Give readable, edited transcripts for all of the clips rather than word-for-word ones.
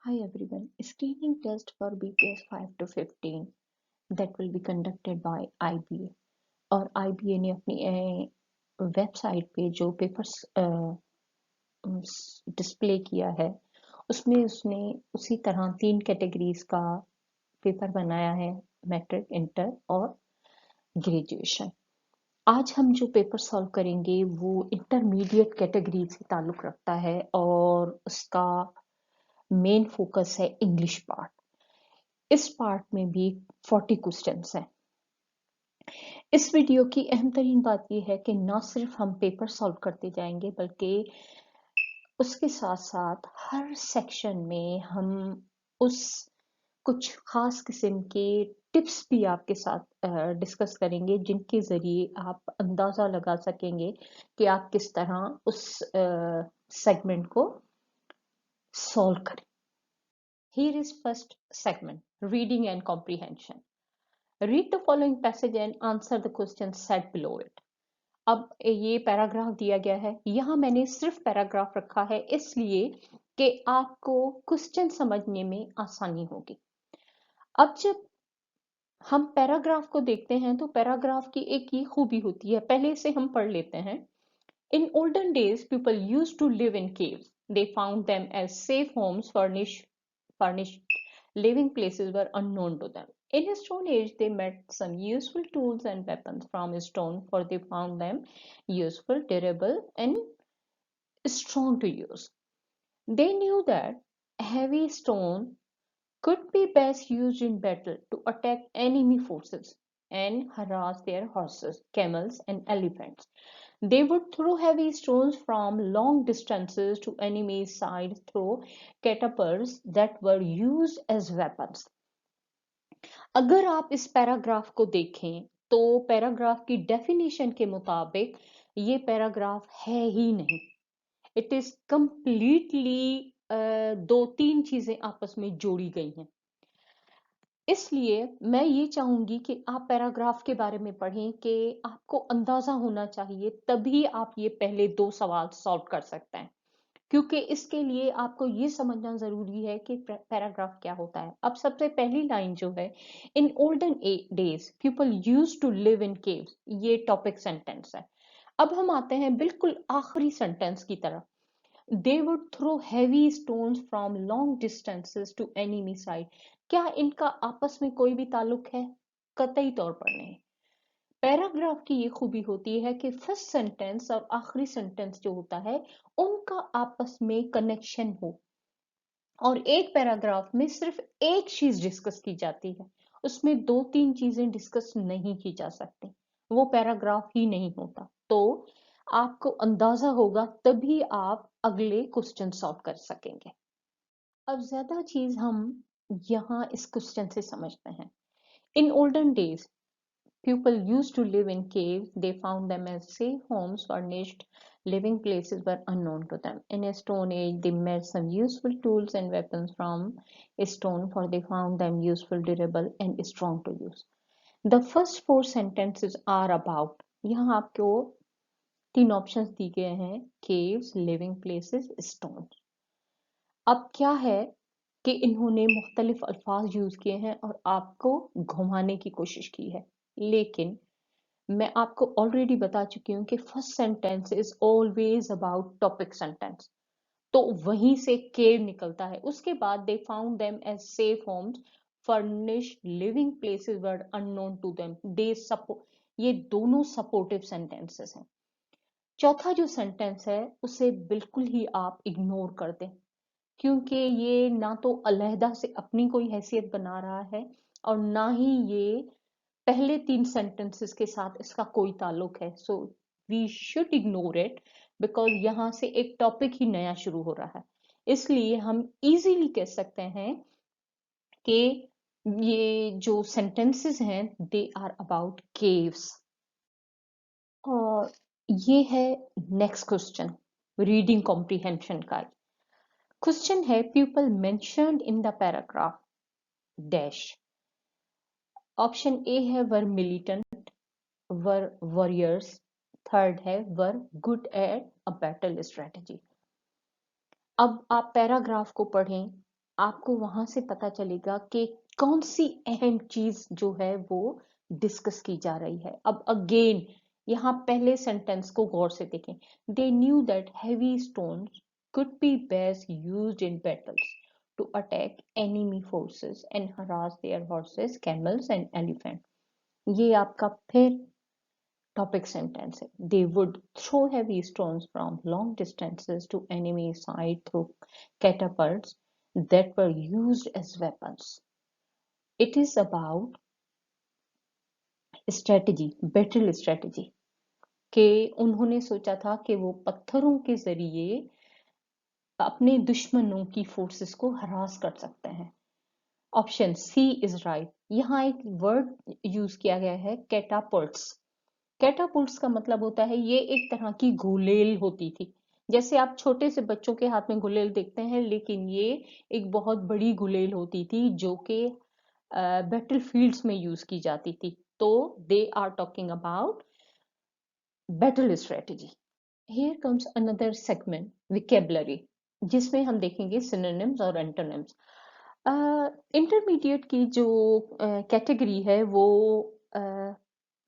Hi everyone. Screening test for BPS 5 to 15 that will be conducted by IBA और IBA ने अपनी website पे जो पेपर्स डिस्प्ले किया है उसमें उसने उसी तरह 3 कैटेगरीज का पेपर बनाया है, मैट्रिक, इंटर और ग्रेजुएशन। आज हम जो पेपर सॉल्व करेंगे वो इंटरमीडिएट कैटेगरी से ताल्लुक रखता है और उसका मेन फोकस है इंग्लिश पार्ट। इस पार्ट में भी 40 क्वेश्चंस हैं। इस वीडियो की अहम तरीन बात यह है कि न सिर्फ हम पेपर सॉल्व करते जाएंगे बल्कि उसके साथ साथ हर सेक्शन में हम उस कुछ खास किस्म के टिप्स भी आपके साथ डिस्कस करेंगे जिनके ज़रिए आप अंदाज़ा लगा सकेंगे कि आप किस तरह उस सेगमेंट को सॉल्व करें। Here is first segment, reading and comprehension. Read the following passage and answer the questions set below it. अब ये पैराग्राफ दिया गया है, यहाँ मैंने सिर्फ पैराग्राफ रखा है इसलिए कि आपको क्वेश्चन समझने में आसानी होगी। अब जब हम पैराग्राफ को देखते हैं तो पैराग्राफ की एक ये खूबी होती है, पहले से हम पढ़ लेते हैं। In olden days, people used to live in caves. They found them as safe homes. Furnished living places were unknown to them. In a Stone Age, they met some useful tools and weapons from stone, for they found them useful, durable, and strong to use. They knew that heavy stone could be best used in battle to attack enemy forces and harass their horses, camels, and elephants. They would throw heavy stones from long distances to enemies' sides through catapults that were used as weapons. अगर आप इस paragraph को देखें तो paragraph की definition के मुताबिक ये पैराग्राफ है ही नहीं। इट इज कंप्लीटली दो तीन चीजें आपस में जोड़ी गई हैं। इसलिए मैं ये चाहूंगी कि आप पैराग्राफ के बारे में पढ़ें कि आपको अंदाजा होना चाहिए, तभी आप ये पहले 2 सवाल सॉल्व कर सकते हैं। क्योंकि इसके लिए आपको ये समझना जरूरी है कि पैराग्राफ क्या होता है। अब सबसे पहली लाइन जो है, in olden days people used to live in caves, ये टॉपिक सेंटेंस है। अब हम आते हैं बिल्कुल आखिरी सेंटेंस की तरफ। They would throw heavy stones from long distances to enemy side. क्या इनका आपस में कोई भी ताल्लुक है? कतई तौर पर नहीं। पैराग्राफ की ये खूबी होती है कि फर्स्ट सेंटेंस और आखिरी सेंटेंस जो होता है उनका आपस में कनेक्शन हो और एक पैराग्राफ में सिर्फ एक चीज डिस्कस की जाती है, उसमें 2-3 चीजें डिस्कस नहीं की जा सकती, वो पैराग्राफ ही नहीं होता। तो आपको अंदाजा होगा तभी आप अगले क्वेश्चन सॉल्व कर सकेंगे। अब ज्यादा चीज हम यहाँ इस क्वेश्चन से समझते हैं। इन olden days people used to live in caves. They found them as safe homes. Furnished living places were unknown to them. In a stone age, they made some useful tools and weapons from stone, for they found them useful, durable, and strong to use. The first 4 sentences are about, यहाँ आपको 3 options दी गए हैं, caves, living places, stones. अब क्या है कि इन्होंने मुख्तलिफ अल्फाज यूज किए हैं और आपको घुमाने की कोशिश की है, लेकिन मैं आपको ऑलरेडी बता चुकी हूँ कि first sentence is always about topic sentence, तो वहीं से केयर निकलता है। उसके बाद they found them as safe homes, furnished living places were unknown to them, they सपो, ये दोनों सपोर्टिव सेंटेंसेस हैं। चौथा जो सेंटेंस है उसे बिल्कुल ही आप इग्नोर कर दें, क्योंकि ये ना तो अलहदा से अपनी कोई हैसियत बना रहा है और ना ही ये पहले 3 सेंटेंसेस के साथ इसका कोई ताल्लुक है। So we should ignore it, because यहाँ से एक टॉपिक ही नया शुरू हो रहा है। इसलिए हम इजीली कह सकते हैं कि ये जो सेंटेंसेस हैं दे आर अबाउट केव्स। और ये है नेक्स्ट क्वेश्चन, रीडिंग कॉम्प्रिहेंशन का। क्वेश्चन है, people mentioned in the paragraph dash. Option A है वर मिलिटेंट, वर वॉरियर्स, थर्ड है were good at a battle strategy. अब आप पैराग्राफ को पढ़ें आपको वहां से पता चलेगा कि कौन सी अहम चीज जो है वो डिस्कस की जा रही है। अब अगेन यहाँ पहले सेंटेंस को गौर से देखें। They knew that heavy stones could be best used in battles to attack enemy forces and harass their horses, camels and elephants. ये आपका फिर टॉपिक सेंटेंस है। They would throw heavy stones from long distances to enemy side through catapults that were used as weapons. It is about strategy, battle strategy, कि उन्होंने सोचा था कि वो पत्थरों के जरिए अपने दुश्मनों की फोर्सेस को हरास कर सकते हैं। Option C is right. यहाँ एक वर्ड यूज किया गया है, कैटापुल्ट्स। कैटापुल्ट्स का मतलब होता है ये एक तरह की गुलेल होती थी। जैसे आप छोटे से बच्चों के हाथ में गुलेल देखते हैं, लेकिन ये एक बहुत बड़ी गुलेल होती थी जो कि बैटल फील्ड्स में यूज की जाती थी। तो they are talking about battle strategy. Here comes another segment, vocabulary, जिसमें हम देखेंगे सिनोनिम्स और एंटोनिम्स। इंटरमीडिएट की जो कैटेगरी है वो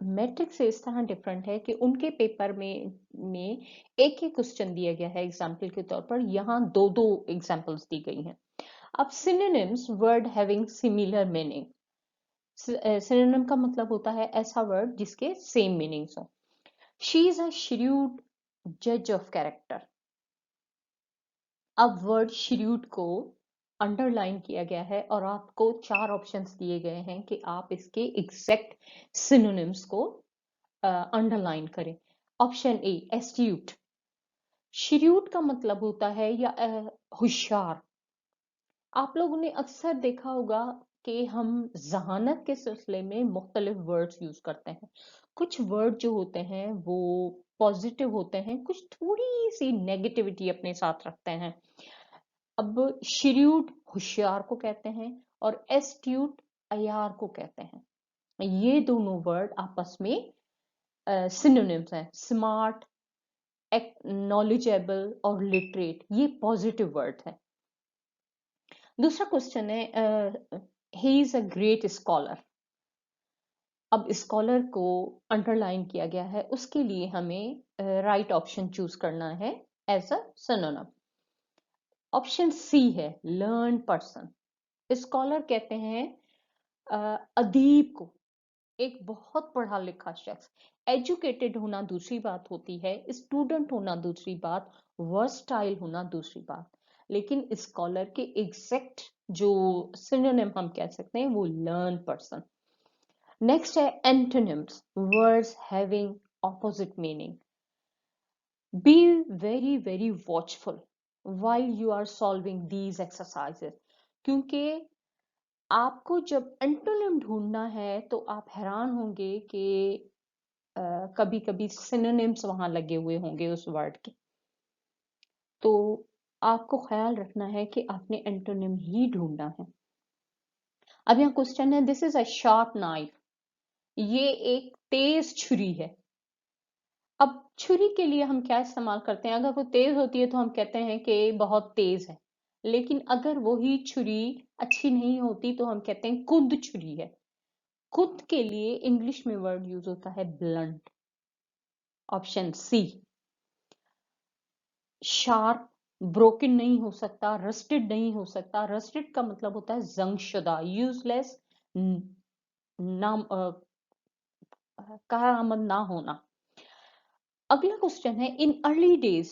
मैट्रिक से इस तरह डिफरेंट है कि उनके पेपर में एक ही क्वेश्चन दिया गया है एग्जाम्पल के तौर पर। यहाँ दो दो एग्जाम्पल्स दी गई हैं। अब synonyms, word having similar meaning. Synonym का मतलब होता है ऐसा वर्ड जिसके सेम मीनिंग्स हो। शी इज अ shrewd जज ऑफ कैरेक्टर। अब वर्ड shrewd को अंडरलाइन किया गया है और आपको 4 ऑप्शंस दिए गए हैं कि आप इसके एग्जैक्ट सिनोनिम्स को अंडरलाइन करें। Option A, astute. shrewd का मतलब होता है या होशियार। आप लोगों ने अक्सर देखा होगा कि हम जहानत के सिलसिले में मुख्तलिफ वर्ड्स यूज करते हैं। कुछ वर्ड जो होते हैं वो पॉजिटिव होते हैं, कुछ थोड़ी सी नेगेटिविटी अपने साथ रखते हैं। अब श्रीयूड होशियार को कहते हैं और एस्ट्यूट अयार को कहते हैं। ये दोनों वर्ड आपस में सिनोनिम्स हैं। स्मार्ट, नॉलेजेबल और लिटरेट, ये पॉजिटिव वर्ड है। दूसरा क्वेश्चन है, he is a great scholar. अब स्कॉलर को अंडरलाइन किया गया है, उसके लिए हमें राइट ऑप्शन चूज करना है as a synonym. Option C है, लर्न पर्सन। स्कॉलर कहते हैं अदीब को, एक बहुत पढ़ा लिखा शख्स। एजुकेटेड होना दूसरी बात होती है, स्टूडेंट होना दूसरी बात, वर्सटाइल होना दूसरी बात। लेकिन स्कॉलर के एग्जैक्ट जो सिनोनिम हम कह सकते हैं वो लर्न पर्सन। नेक्स्ट है antonyms, words having opposite meaning. Be very very watchful while you are solving these exercises, क्योंकि आपको जब एंटोनिम ढूंढना है तो आप हैरान होंगे कि कभी कभी सिनोनिम्स वहां लगे हुए होंगे उस वर्ड के। तो आपको ख्याल रखना है कि आपने एंटोनिम ही ढूंढना है। अब यहाँ क्वेश्चन है, this is a sharp knife. ये एक तेज छुरी है। अब छुरी के लिए हम क्या इस्तेमाल करते हैं? अगर वो तेज होती है तो हम कहते हैं कि बहुत तेज है। लेकिन अगर वही छुरी अच्छी नहीं होती तो हम कहते हैं कुद छुरी है। कुद के लिए इंग्लिश में वर्ड यूज होता है blunt. Option C. Sharp broken नहीं हो सकता, रस्टेड नहीं हो सकता। रस्टेड का मतलब होता है जंगशुदा, यूजलेस, नाम कारआमद ना होना। अगला क्वेश्चन है, in early days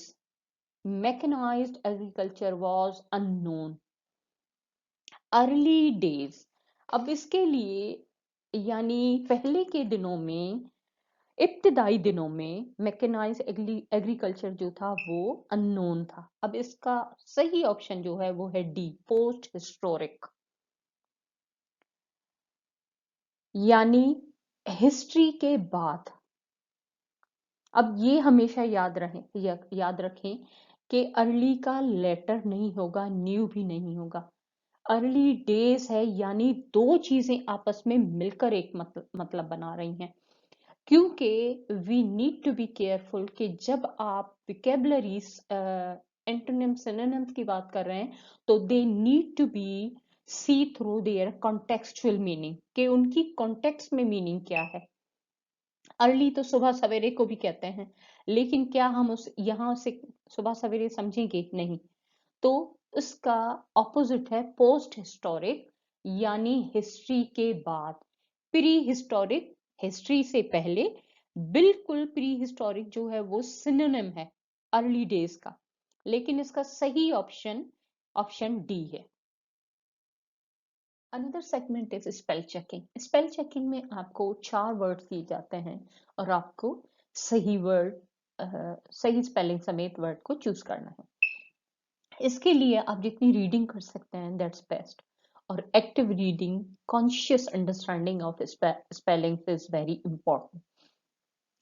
mechanised agriculture was unknown. Early days, अब इसके लिए यानी पहले के दिनों में, इब्तिदाई दिनों में मैकेनाइज एग्रीकल्चर जो था वो अननोन था। अब इसका सही ऑप्शन जो है वो है डी, पोस्ट हिस्टोरिक। यानी हिस्ट्री के बाद। अब ये हमेशा याद रखें कि अर्ली का लेटर नहीं होगा, न्यू भी नहीं होगा। अर्ली डेज है यानी दो चीजें आपस में मिलकर एक मतलब बना रही हैं। क्योंकि we need to be careful कि जब आप विकेबलरीज एंटोनिम सिनोनिम्स की बात कर रहे हैं तो they need to be see through their contextual meaning, कि उनकी कॉन्टेक्स्ट में मीनिंग क्या है। अर्ली तो सुबह सवेरे को भी कहते हैं, लेकिन क्या हम उस यहाँ से सुबह सवेरे समझेंगे? नहीं। तो उसका ऑपोजिट है पोस्ट हिस्टोरिक, यानी हिस्ट्री के बाद। प्री हिस्टोरिक हिस्ट्री से पहले, बिल्कुल प्री हिस्टोरिक जो है वो सिनोनिम है अर्ली डेज का, लेकिन इसका सही ऑप्शन ऑप्शन डी है। Another segment is spell checking. Spell checking में आपको 4 वर्ड्स दिए जाते हैं और आपको सही वर्ड सही स्पेलिंग समेत वर्ड को चूज करना है। इसके लिए आप जितनी रीडिंग कर सकते हैं दैट्स बेस्ट, और active reading, conscious understanding of spelling is very important.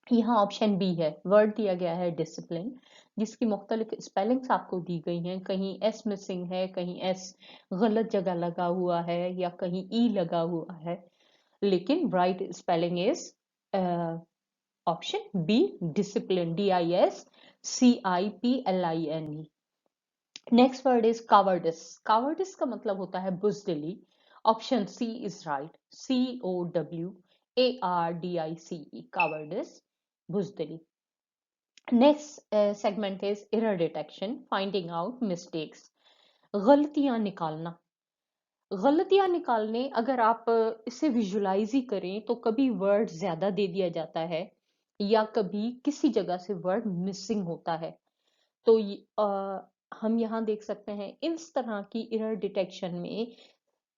यहाँ ऑप्शन बी है, वर्ड दिया गया है डिसिप्लिन, जिसकी मुख्तलिफ स्पेलिंग्स आपको दी गई हैं। कहीं एस मिसिंग है, कहीं एस गलत जगह लगा हुआ है, या कहीं ई लगा हुआ है, लेकिन right spelling is option B, discipline, DISCIPLINE। Next word is cowardice. Cowardice का मतलब होता है बुजदिली। Option C is right, COWARDICE, cowardice, बुजदिली। Next segment is error detection, finding out mistakes, गलतियां निकालना। गलतियां निकालने, अगर आप इसे विजुलाइज ही करें तो कभी वर्ड ज्यादा दे दिया जाता है या कभी किसी जगह से वर्ड मिसिंग होता है। तो हम यहाँ देख सकते हैं इस तरह की एरर डिटेक्शन में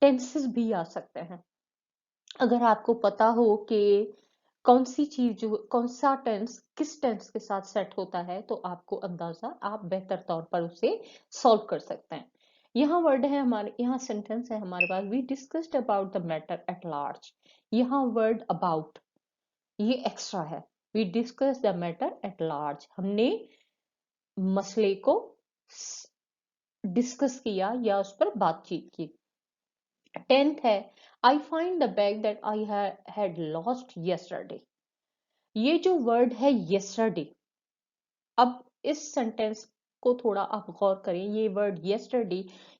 टेंसेस भी आ सकते हैं। अगर आपको पता हो कि कौन सी चीज जो कौन सा टेंस किस टेंस के साथ सेट होता है, तो आपको अंदाजा आप बेहतर तौर पर उसे सॉल्व कर सकते हैं। यहाँ वर्ड है हमारे, यहाँ सेंटेंस है हमारे पास, we discussed about the matter at large. यहाँ वर्ड अबाउट ये एक्स्ट्रा है, we discuss the matter at large, हमने मसले को डिस्कस किया या उस पर बातचीत की। 10th है, I find the bag that I had lost yesterday। ये जो वर्ड है yesterday, अब इस सेंटेंस को थोड़ा आप गौर करें। ये वर्ड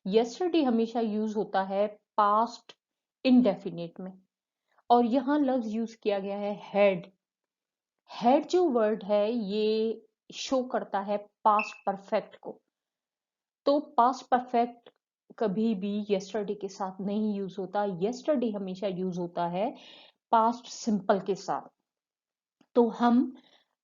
yesterday हमेशा यूज होता है पास्ट इंडेफिनिट में, और यहाँ लफ्ज यूज किया गया है हैड। हैड जो वर्ड है ये शो करता है पास्ट परफेक्ट को, तो पास्ट परफेक्ट कभी भी yesterday के साथ नहीं यूज होता। yesterday हमेशा यूज होता है पास्ट सिंपल के साथ। तो हम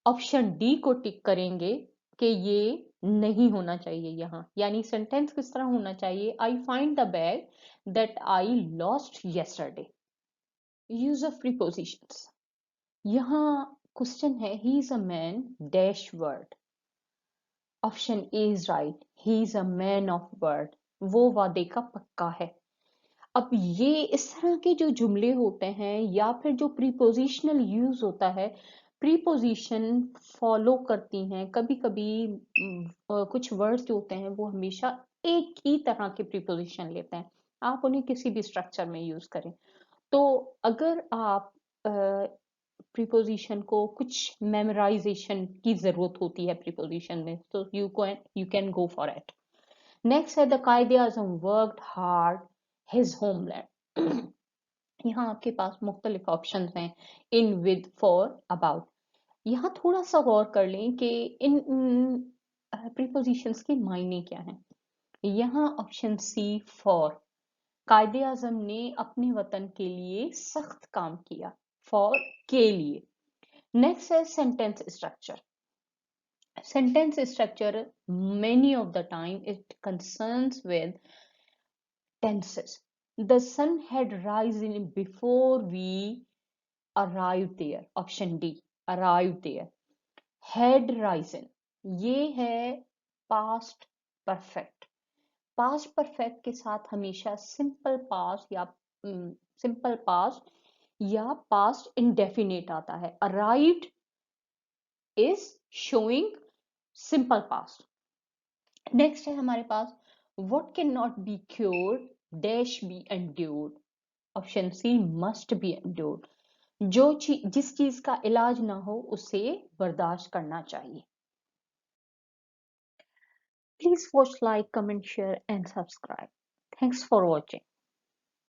ऑप्शन डी को टिक करेंगे कि ये नहीं होना चाहिए यहाँ, यानी सेंटेंस किस तरह होना चाहिए, I find the bag that I lost yesterday। Use of prepositions, यहाँ क्वेश्चन है, he is a man dash word. Option A is right, he is a man of word, वो वादे का पक्का है। अब ये इस तरह के जो जुमले होते हैं या फिर जो प्रीपोजिशनल यूज होता है, प्रीपोजिशन फॉलो करती हैं कभी कभी। कुछ वर्ड्स जो होते हैं वो हमेशा एक ही तरह के प्रीपोजिशन लेते हैं, आप उन्हें किसी भी स्ट्रक्चर में यूज करें। तो अगर आप प्रीपोजिशन को कुछ मेमोराइजेशन की जरूरत होती है प्रीपोजिशन में, तो you can go for it. Next है, द कायदे आजम वर्कड हार्ड हिज होमलैंड। यहाँ आपके पास मुख्तलिफ ऑप्शन हैं, इन, विद, फॉर, अबाउट। यहाँ थोड़ा सा गौर कर लें कि इन प्रीपोजिशंस के मायने क्या हैं। यहाँ ऑप्शन सी फॉर, कायदे आजम ने अपने वतन के लिए सख्त काम किया, फॉर के लिए। नेक्स्ट है sentence structure. Sentence structure, many of the time it concerns with tenses. The sun had risen before we arrived there. Option D, arrived there. Had risen, ये है past perfect. Past perfect के साथ हमेशा simple past या simple past या past indefinite आता है। Arrived is showing simple past। Next है हमारे पास, what can not be cured dash be endured. Option C, must be endured, जो चीज जिस चीज का इलाज ना हो उसे बर्दाश्त करना चाहिए। Please watch, like, comment, share, and subscribe. Thanks for watching.